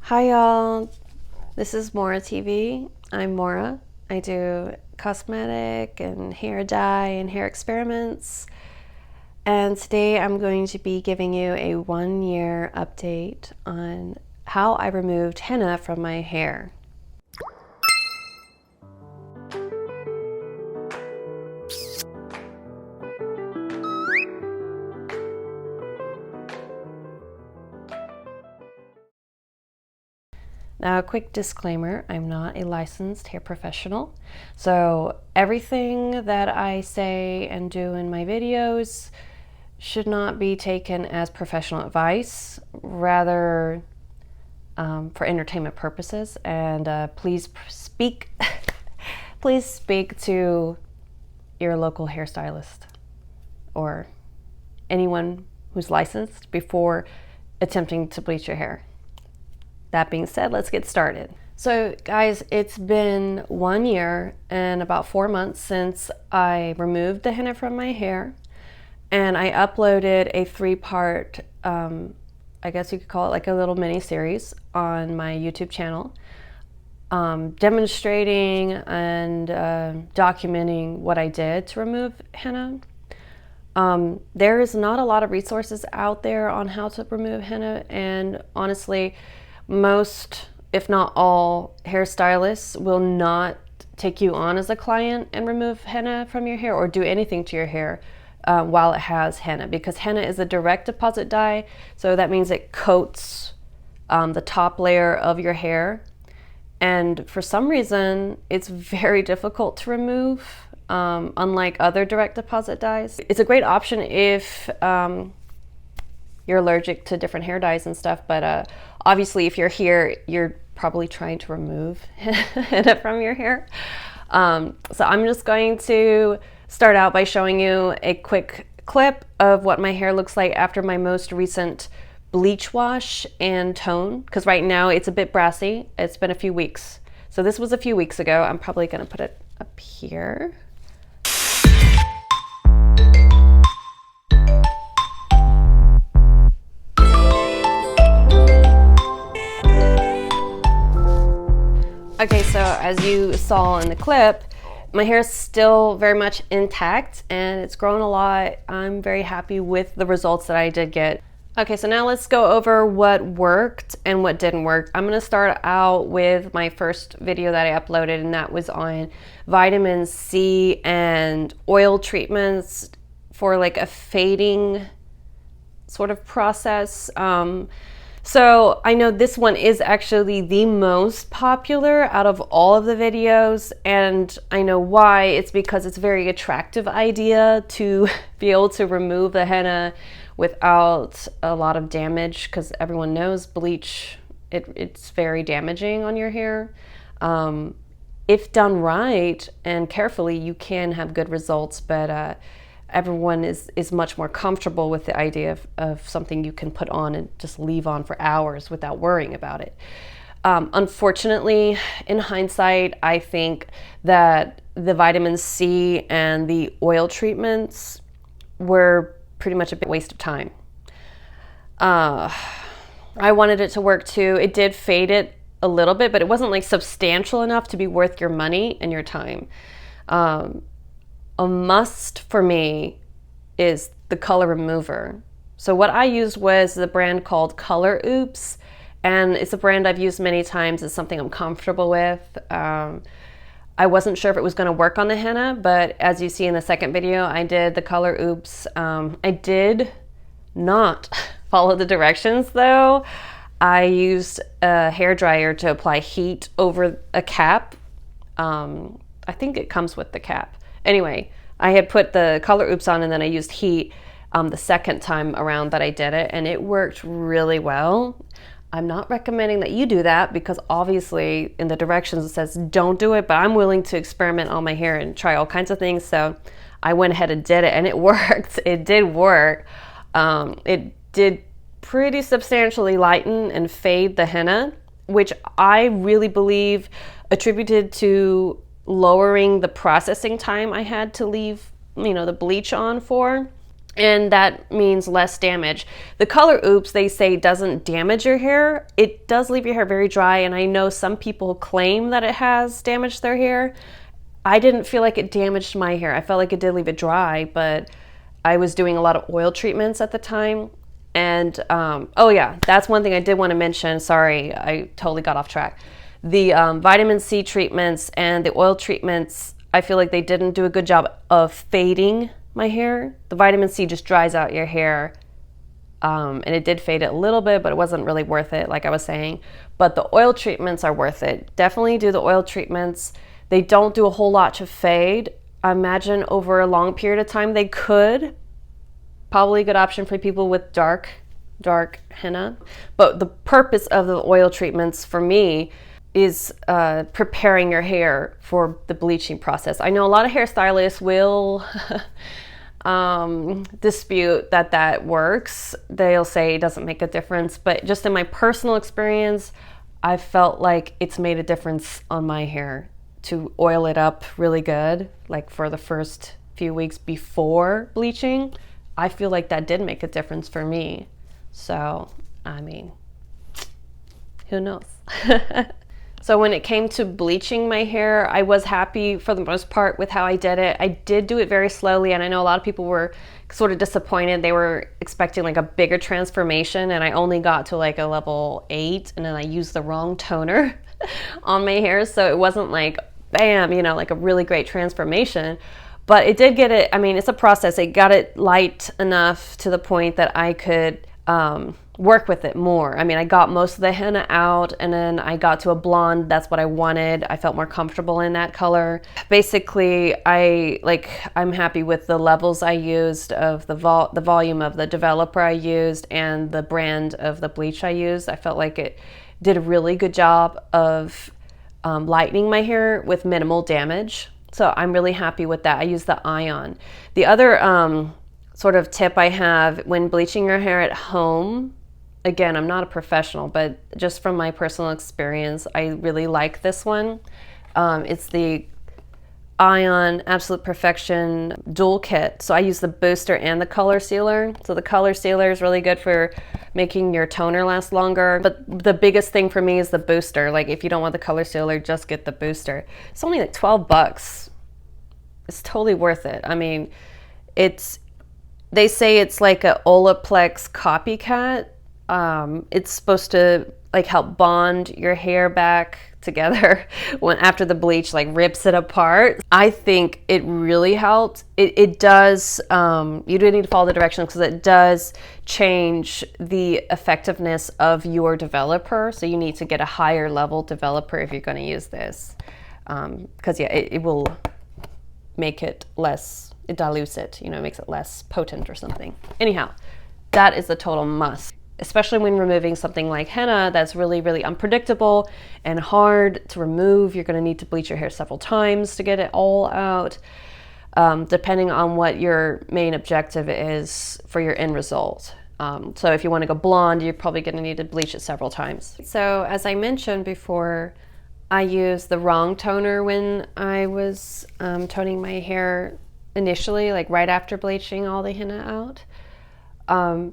Hi y'all, this is Mora TV. I'm Mora. I do cosmetic and hair dye and hair experiments. And today I'm going to be giving you a 1-year update on how I removed henna from my hair. Now, a quick disclaimer, I'm not a licensed hair professional, so everything that I say and do in my videos should not be taken as professional advice, rather for entertainment purposes, and please speak please speak to your local hairstylist or anyone who's licensed before attempting to bleach your hair. That being said, let's get started. So guys, it's been 1 year and about 4 months since I removed the henna from my hair, and I uploaded a 3-part, I guess you could call it like a little mini series on my YouTube channel, demonstrating and documenting what I did to remove henna. There is not a lot of resources out there on how to remove henna, and honestly, most, if not all, hairstylists will not take you on as a client and remove henna from your hair or do anything to your hair while it has henna, because henna is a direct deposit dye, so that means it coats the top layer of your hair, and for some reason it's very difficult to remove, unlike other direct deposit dyes. It's a great option if you're allergic to different hair dyes and stuff, but obviously if you're here, you're probably trying to remove henna from your hair. So I'm just going to start out by showing you a quick clip of what my hair looks like after my most recent bleach wash and tone, because right now it's a bit brassy. It's been a few weeks. So this was a few weeks ago. I'm probably gonna put it up here. Okay, so as you saw in the clip, my hair is still very much intact and it's grown a lot. I'm very happy with the results that I did get. Okay, so now let's go over what worked and what didn't work. I'm gonna start out with my first video that I uploaded, and that was on vitamin C and oil treatments for like a fading sort of process. So I know this one is actually the most popular out of all of the videos, and I know why. It's because it's a very attractive idea to be able to remove the henna without a lot of damage, because everyone knows bleach, it's very damaging on your hair. If done right and carefully, you can have good results, but everyone is much more comfortable with the idea of something you can put on and just leave on for hours without worrying about it. Unfortunately, in hindsight, I think that the vitamin C and the oil treatments were pretty much a big waste of time. I wanted it to work too. It did fade it a little bit, but it wasn't like substantial enough to be worth your money and your time. A must for me is the color remover. So what I used was the brand called Color Oops, and it's a brand I've used many times. It's something I'm comfortable with. I wasn't sure if it was going to work on the henna, but as you see in the second video, I did the Color Oops. I did not follow the directions though. I used a hairdryer to apply heat over a cap. I think it comes with the cap. Anyway, I had put the Color Oops on, and then I used heat the second time around that I did it, and it worked really well. I'm not recommending that you do that, because obviously in the directions it says don't do it, but I'm willing to experiment on my hair and try all kinds of things, so I went ahead and did it, and it worked. It did work. It did pretty substantially lighten and fade the henna, which I really believe attributed to lowering the processing time I had to leave, the bleach on for. and that means less damage. The color Oops, they say, doesn't damage your hair. It does leave your hair very dry, and I know some people claim that it has damaged their hair. I didn't feel like it damaged my hair. I felt like it did leave it dry, but I was doing a lot of oil treatments at the time. And oh yeah, that's one thing I did want to mention. Sorry, I totally got off track. The vitamin C treatments and the oil treatments, I feel like they didn't do a good job of fading my hair. The vitamin C just dries out your hair, and it did fade it a little bit, but it wasn't really worth it, like I was saying. But the oil treatments are worth it. Definitely do the oil treatments. They don't do a whole lot to fade. I imagine over a long period of time they could. Probably a good option for people with dark henna. But the purpose of the oil treatments for me is preparing your hair for the bleaching process. I know a lot of hairstylists will dispute that works. They'll say it doesn't make a difference, but just in my personal experience, I felt like it's made a difference on my hair to oil it up really good, like for the first few weeks before bleaching. I feel like that did make a difference for me. So, I mean, who knows? So when it came to bleaching my hair, I was happy for the most part with how I did it. I did do it very slowly, and I know a lot of people were sort of disappointed. They were expecting like a bigger transformation, and I only got to like a level 8, and then I used the wrong toner on my hair, so it wasn't like, bam, you know, like a really great transformation. But it did get it, I mean, it's a process. It got it light enough to the point that I could work with it more. I mean, I got most of the henna out, and then I got to a blonde. That's what I wanted. I felt more comfortable in that color. Basically, I'm happy with the levels I used of the volume of the developer I used and the brand of the bleach I used. I felt like it did a really good job of lightening my hair with minimal damage. So I'm really happy with that. I use the ion. The other sort of tip I have when bleaching your hair at home, again, I'm not a professional, but just from my personal experience, I really like this one. It's the Ion Absolute Perfection Dual Kit. So I use the booster and the color sealer. So the color sealer is really good for making your toner last longer. But the biggest thing for me is the booster. Like if you don't want the color sealer, just get the booster. It's only like 12 bucks. It's totally worth it. I mean, they say it's like a Olaplex copycat. It's supposed to like help bond your hair back together when after the bleach like rips it apart. I think it really helped. It does, you do need to follow the directions because it does change the effectiveness of your developer. So you need to get a higher level developer if you're going to use this. Because yeah, it will make it less, it dilutes it, you know, it makes it less potent or something. Anyhow, that is a total must. Especially when removing something like henna that's really, really unpredictable and hard to remove. You're going to need to bleach your hair several times to get it all out, depending on what your main objective is for your end result. So if you want to go blonde, you're probably going to need to bleach it several times. So as I mentioned before, I used the wrong toner when I was toning my hair initially, like right after bleaching all the henna out.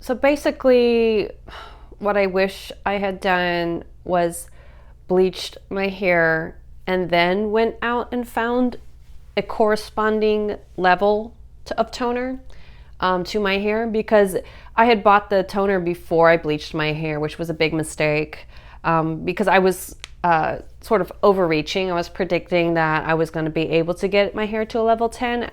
So basically, what I wish I had done was bleached my hair and then went out and found a corresponding level of toner to my hair, because I had bought the toner before I bleached my hair, which was a big mistake because I was sort of overreaching. I was predicting that I was going to be able to get my hair to a level 10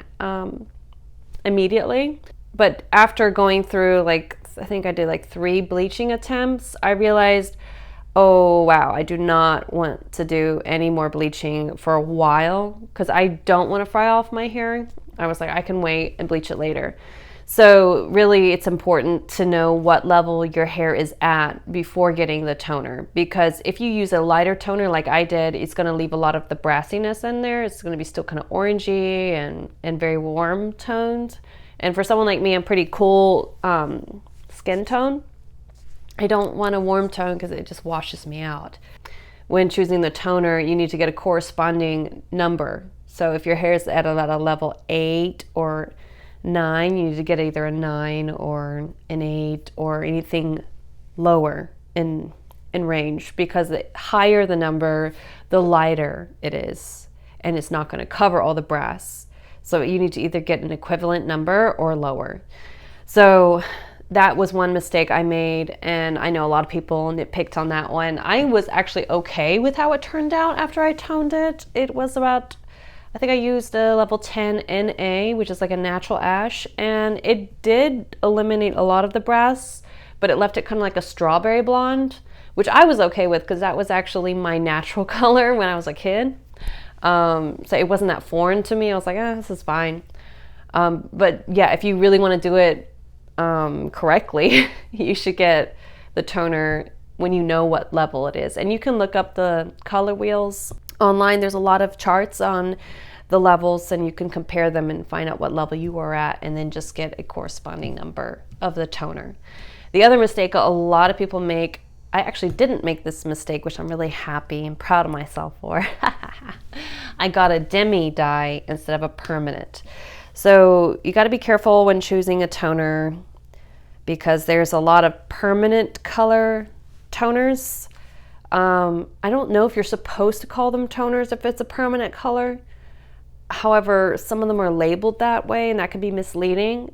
immediately. But after going through, like, I think I did like 3 bleaching attempts, I realized, oh wow, I do not want to do any more bleaching for a while because I don't want to fry off my hair. I was like, I can wait and bleach it later. So really it's important to know what level your hair is at before getting the toner, because if you use a lighter toner like I did, it's going to leave a lot of the brassiness in there. It's going to be still kind of orangey and very warm toned. And for someone like me, I'm pretty cool skin tone. I don't want a warm tone because it just washes me out. When choosing the toner, you need to get a corresponding number. So if your hair is at a level 8 or 9, you need to get either a 9 or an 8 or anything lower in range, because the higher the number, the lighter it is, and it's not going to cover all the brass. So you need to either get an equivalent number or lower. So that was one mistake I made, and I know a lot of people nitpicked on that one. I was actually okay with how it turned out after I toned it. It was about, I think I used a level 10 NA, which is like a natural ash, and it did eliminate a lot of the brass, but it left it kind of like a strawberry blonde, which I was okay with because that was actually my natural color when I was a kid. So it wasn't that foreign to me. I was like, this is fine. But yeah, if you really want to do it correctly, you should get the toner when you know what level it is. And you can look up the color wheels online. There's a lot of charts on the levels, and you can compare them and find out what level you are at, and then just get a corresponding number of the toner. The other mistake a lot of people make, I actually didn't make this mistake, which I'm really happy and proud of myself for. I got a Demi dye instead of a permanent. So you got to be careful when choosing a toner, because there's a lot of permanent color toners. I don't know if you're supposed to call them toners if it's a permanent color. However, some of them are labeled that way, and that can be misleading.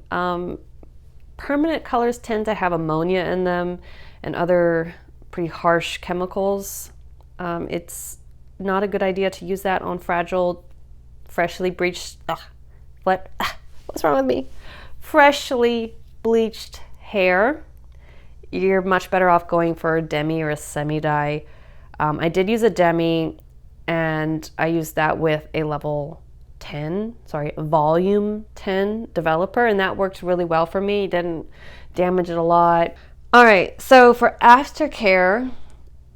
Permanent colors tend to have ammonia in them and other pretty harsh chemicals. It's not a good idea to use that on fragile, freshly bleached, what's wrong with me? Freshly bleached hair. You're much better off going for a Demi or a semi-dye. I did use a Demi, and I used that with a volume 10 developer, and that worked really well for me. It didn't damage it a lot. All right, so for aftercare,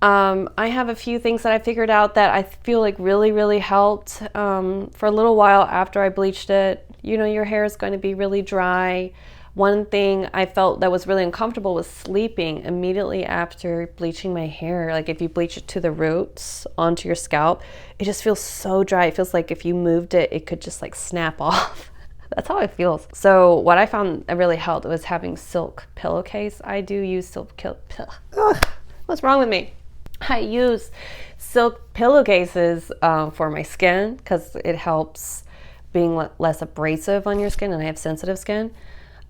I have a few things that I figured out that I feel like really helped. For a little while after I bleached it, your hair is going to be really dry. One thing I felt that was really uncomfortable was sleeping immediately after bleaching my hair. Like if you bleach it to the roots onto your scalp, it just feels so dry. It feels like if you moved it, it could just like snap off. That's how it feels. So what I found that really helped was having silk pillowcase. I do use silk what's wrong with me? I use silk pillowcases for my skin because it helps being less abrasive on your skin, and I have sensitive skin.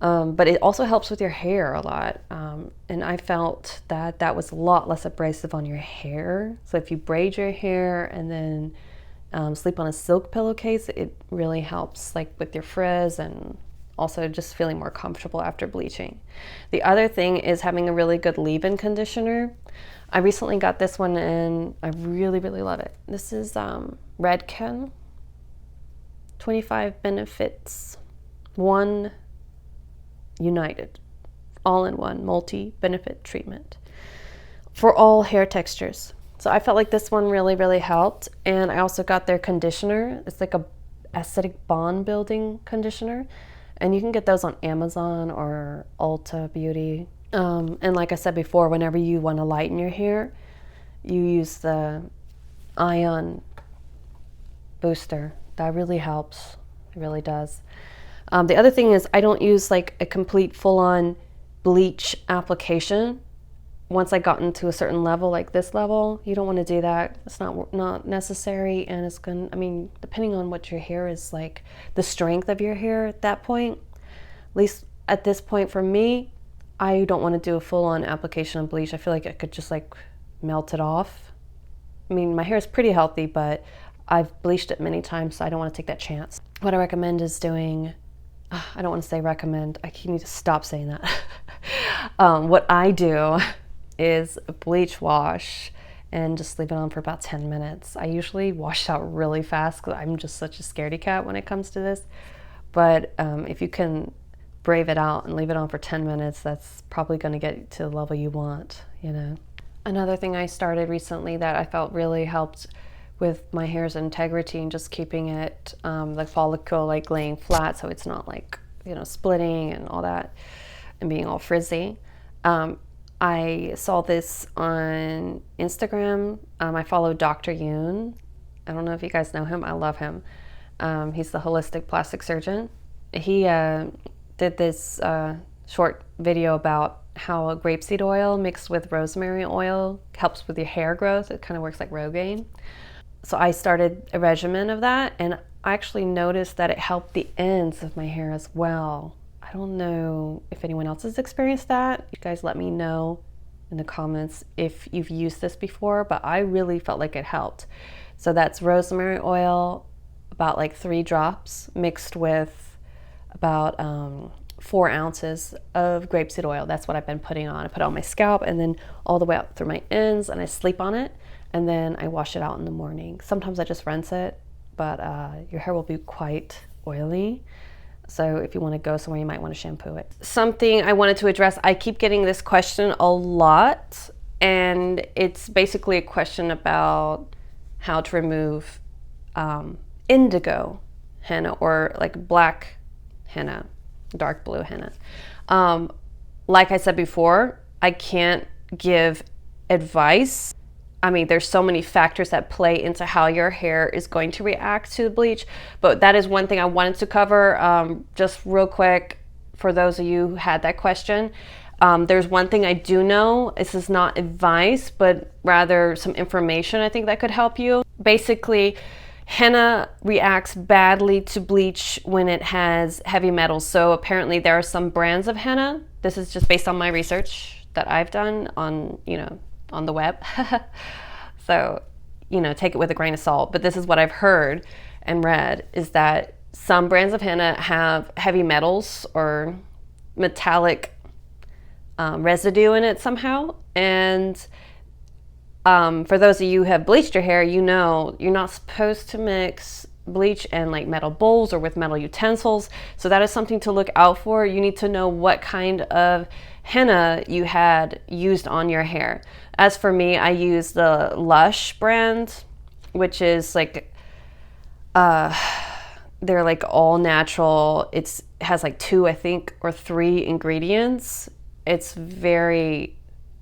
But it also helps with your hair a lot. And I felt that was a lot less abrasive on your hair. So if you braid your hair and then sleep on a silk pillowcase, it really helps like with your frizz and also just feeling more comfortable after bleaching. The other thing is having a really good leave-in conditioner. I recently got this one and I really love it. This is Redken 25 Benefits 1 United all-in-one multi-benefit treatment for all hair textures. So I felt like this one really helped. And I also got their conditioner. It's like a acidic bond building conditioner, and you can get those on Amazon or Ulta Beauty. And like I said before, whenever you want to lighten your hair, you use the ion booster. That really helps. It really does. The other thing is I don't use like a complete full-on bleach application. Once I got into a certain level, like this level, you don't want to do that. It's not necessary, and it's going to, depending on what your hair is like, the strength of your hair at that point, at least at this point for me, I don't want to do a full-on application of bleach. I feel like I could just like melt it off. My hair is pretty healthy, but I've bleached it many times, so I don't want to take that chance. What I recommend is doing, I don't want to say recommend, I need to stop saying that. What I do is a bleach wash and just leave it on for about 10 minutes. I usually wash it out really fast because I'm just such a scaredy cat when it comes to this. But if you can brave it out and leave it on for 10 minutes, that's probably going to get you to the level you want, Another thing I started recently that I felt really helped with my hair's integrity and just keeping it the follicle like laying flat so it's not like, splitting and all that and being all frizzy. I saw this on Instagram. I follow Dr. Yoon. I don't know if you guys know him. I love him. He's the holistic plastic surgeon. He did this short video about how a grapeseed oil mixed with rosemary oil helps with your hair growth. It kind of works like Rogaine. So I started a regimen of that, and I actually noticed that it helped the ends of my hair as well. I don't know if anyone else has experienced that. You guys let me know in the comments if you've used this before, but I really felt like it helped. So that's rosemary oil, about like 3 drops, mixed with about 4 ounces of grapeseed oil. That's what I've been putting on. I put it on my scalp and then all the way up through my ends, and I sleep on it, and then I wash it out in the morning. Sometimes I just rinse it, but your hair will be quite oily. So if you want to go somewhere, you might want to shampoo it. Something I wanted to address, I keep getting this question a lot, and it's basically a question about how to remove indigo henna, or like black henna, dark blue henna. Like I said before, I can't give advice. I mean, there's so many factors that play into how your hair is going to react to the bleach, but that is one thing I wanted to cover just real quick for those of you who had that question. There's one thing I do know. This is not advice, but rather some information I think that could help you. Basically, henna reacts badly to bleach when it has heavy metals. So apparently there are some brands of henna. This is just based on my research that I've done on, on the web. So, take it with a grain of salt. But this is what I've heard and read, is that some brands of henna have heavy metals or metallic residue in it somehow. And for those of you who have bleached your hair, you're not supposed to mix bleach and like metal bowls or with metal utensils. So that is something to look out for. You need to know what kind of henna you had used on your hair. As for me, I use the Lush brand, which is like, they're like all natural. It has like 2, I think, or 3 ingredients. It's very,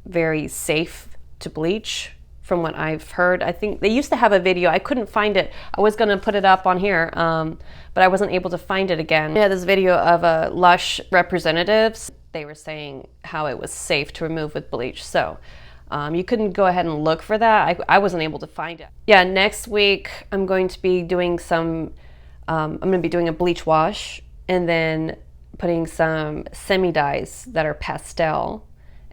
very safe to bleach from what I've heard. I think they used to have a video. I couldn't find it. I was going to put it up on here, but I wasn't able to find it again. Yeah, this video of a Lush representatives. They were saying how it was safe to remove with bleach. So you couldn't go ahead and look for that. I wasn't able to find it. Yeah, next week I'm going to be doing I'm going to be doing a bleach wash and then putting some semi-dyes that are pastel.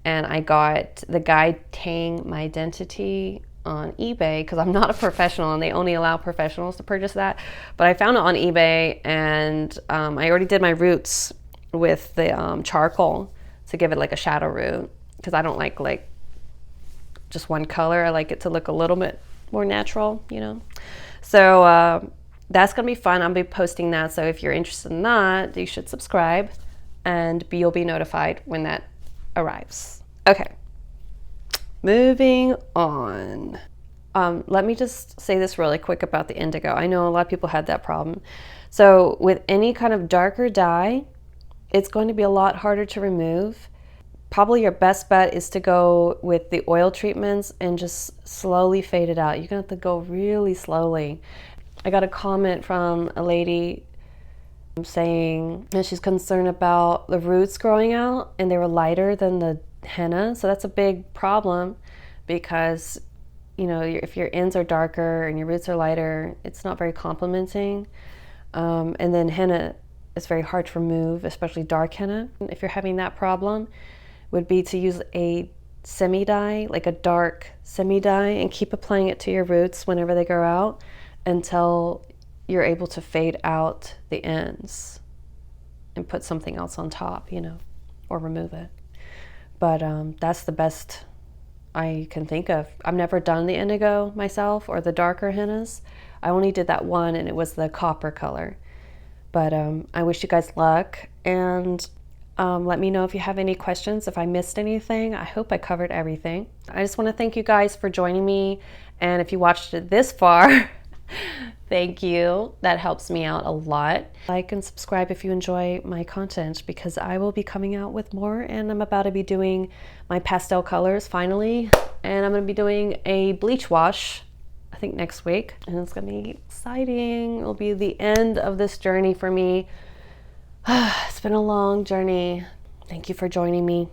And I got the guide Tang My Identity on eBay because I'm not a professional and they only allow professionals to purchase that. But I found it on eBay, and I already did my roots with the charcoal to give it like a shadow root, because I don't like just one color. I like it to look a little bit more natural, So that's gonna be fun. I'll be posting that. So if you're interested in that, you should subscribe, and you'll be notified when that arrives. Okay, moving on. Let me just say this really quick about the indigo. I know a lot of people had that problem. So with any kind of darker dye, it's going to be a lot harder to remove. Probably your best bet is to go with the oil treatments and just slowly fade it out. You're gonna have to go really slowly. I got a comment from a lady saying that she's concerned about the roots growing out, and they were lighter than the henna. So that's a big problem, because if your ends are darker and your roots are lighter, it's not very complimenting. And then henna is very hard to remove, especially dark henna. If you're having that problem, would be to use a semi-dye, like a dark semi-dye, and keep applying it to your roots whenever they grow out until you're able to fade out the ends and put something else on top, or remove it. But that's the best I can think of. I've never done the indigo myself or the darker hennas. I only did that one, and it was the copper color. But I wish you guys luck, and let me know if you have any questions, if I missed anything. I hope I covered everything. I just want to thank you guys for joining me, and if you watched it this far, thank you. That helps me out a lot. Like and subscribe if you enjoy my content, because I will be coming out with more, and I'm about to be doing my pastel colors finally, and I'm going to be doing a bleach wash, I think next week, and it's going to be exciting. It'll be the end of this journey for me It's been a long journey. Thank you for joining me.